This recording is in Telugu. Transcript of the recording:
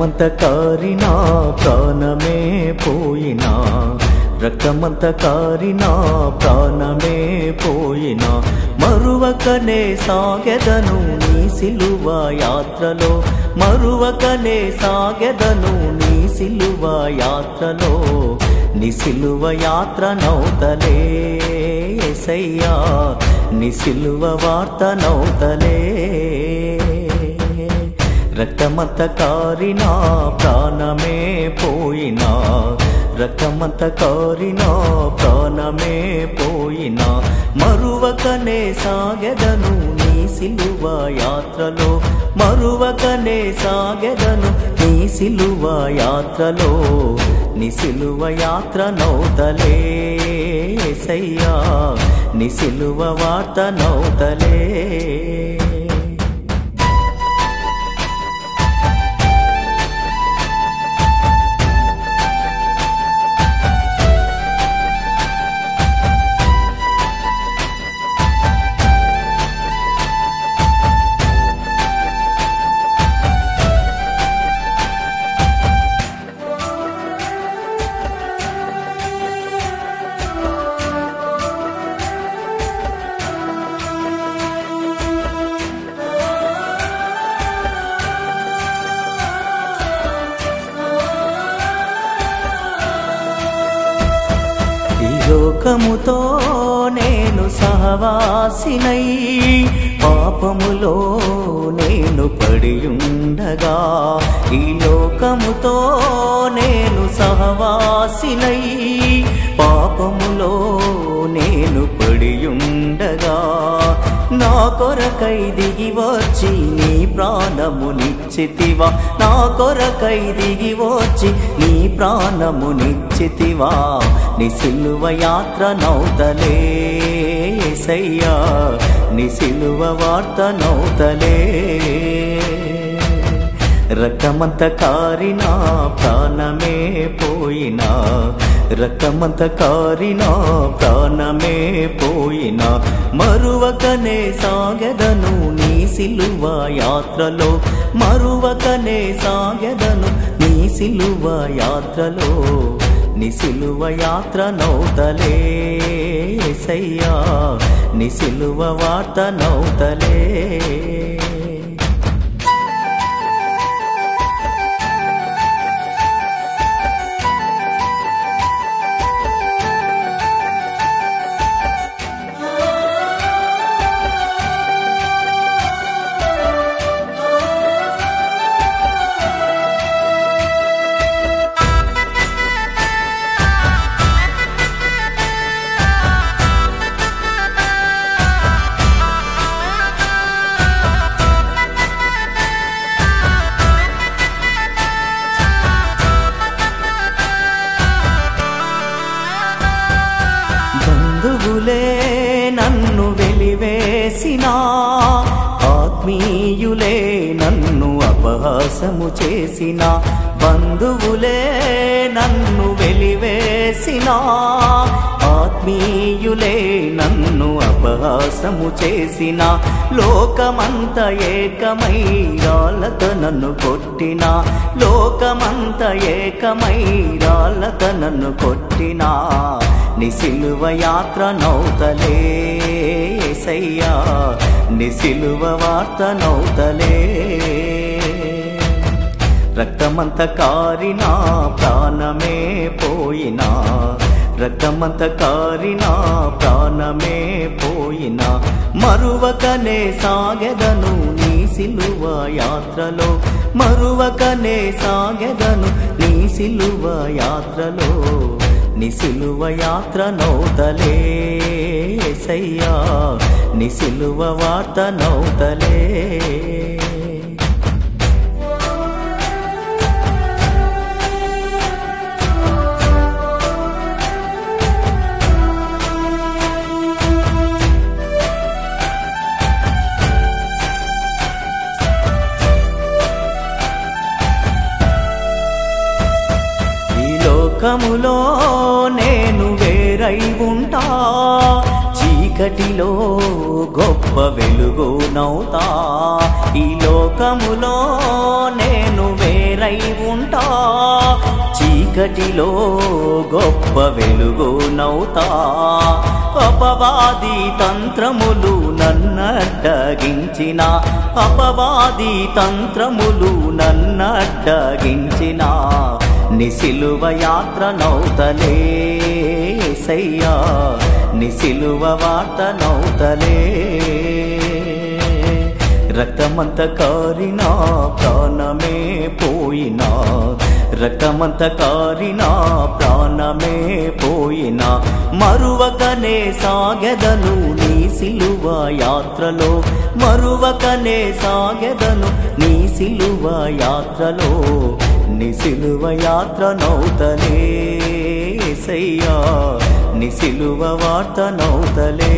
రక్తమంత కారినా ప్రాణమే పోయినా, రక్తమంత కారినా ప్రాణమే పోయినా, మరువకనే సాగెదను నీ సిలువ యాత్రలో, మరువకనే సాగెదను నీ సిలువ యాత్రలో, నీ సిలువ యాత్ర నౌతలే యేసయ్యా, నీ సిలువ వార్త నౌతలే. రక్తమంత కారినా ప్రాణమే పోయినా, రక్తమంత కారినా ప్రాణమే పోయినా, మరువకనే సాగెదను నీ సిలువ యాత్రలో, మరువకనే సాగెదను నీ సిలువ యాత్రలో, నీ సిలువ యాత్ర నౌతలే యేసయ్యా, నీ సిలువ వార్త నౌతలే. లోకముతో నేను సహవాసినై, పాపములో నేను పడియుండగా, ఈ లోకముతో నేను సహవాసినై, పాపములో నేను పడియుండగా, నా కొరకై దిగి వచ్చి నీ ప్రాణమునిచ్చితివా, నా కొరకై దిగి వచ్చి నీ ప్రాణమునిచ్చితివా, నీ సిలువ యాత్ర నౌతలే యేసయ్యా, నీ సిలువ వార్త నౌతలే. రక్తమంత కారినా ప్రాణమే పోయినా, రక్తమంత కారినా ప్రాణమే పోయినా, మరువకనే సాగెదను నీ సిలువ యాత్రలో, మరువకనే సాగెదను నీ సిలువ యాత్రలో, నీ సిలువ యాత్ర నౌతలే యేసయ్యా, నీ సిలువ వార్త నౌతలే. బంధువులే నన్ను వెలివేసినా, ఆత్మీయులే నన్ను అపహాసము చేసిన, బంధువులే నన్ను వెలివేసినా, ఆత్మీయులే నన్ను అపహాసము చేసిన, లోకమంత ఏకమై రాళ్ళతో నన్ను కొట్టిన, లోకమంత ఏకమై రాళ్ళతో నన్ను కొట్టిన, నీ సిలువ యాత్ర నౌతలే యేసయ్యా, నీ సిలువ వార్త నౌతలే. రక్తమంత కారినా ప్రాణమే పోయినా, రక్తమంత కారినా ప్రాణమే పోయినా, మరువకనే సాగెదను నీ సిలువ యాత్రలో, మరువకనే సాగెదను నీ సిలువ యాత్రలో, నీ సిలువ యాత్ర నౌతలే యేసయ్యా, నీ సిలువ వార్త నౌతలే. లోకములో నేను వేరై ఉంటా, చీకటి చీకటిలో గొప్ప వెలుగునవుతా ఈ లోకములో నేను వేరై ఉంటా చీకటిలో గొప్ప వెలుగునవుతా అపవాది తంత్రములు నన్నడ్డగించిన అపవాది తంత్రములు నన్నడ్డగించిన నిసిలువ యాత్ర నౌతలే సయ్యా నిసిలువ వార్త నౌతలే రక్తమంత కారినా ప్రాణమే పోయినా రక్తమంత కారినా ప్రాణమే పోయినా మరువకనే సాగెదను నీ సిలువ యాత్రలో మరువకనే సాగెదను నీ సిలువ యాత్రలో నీ సిలువ యాత్ర నౌతలే సయ్యా నీ సిలువ వార్త నౌతలే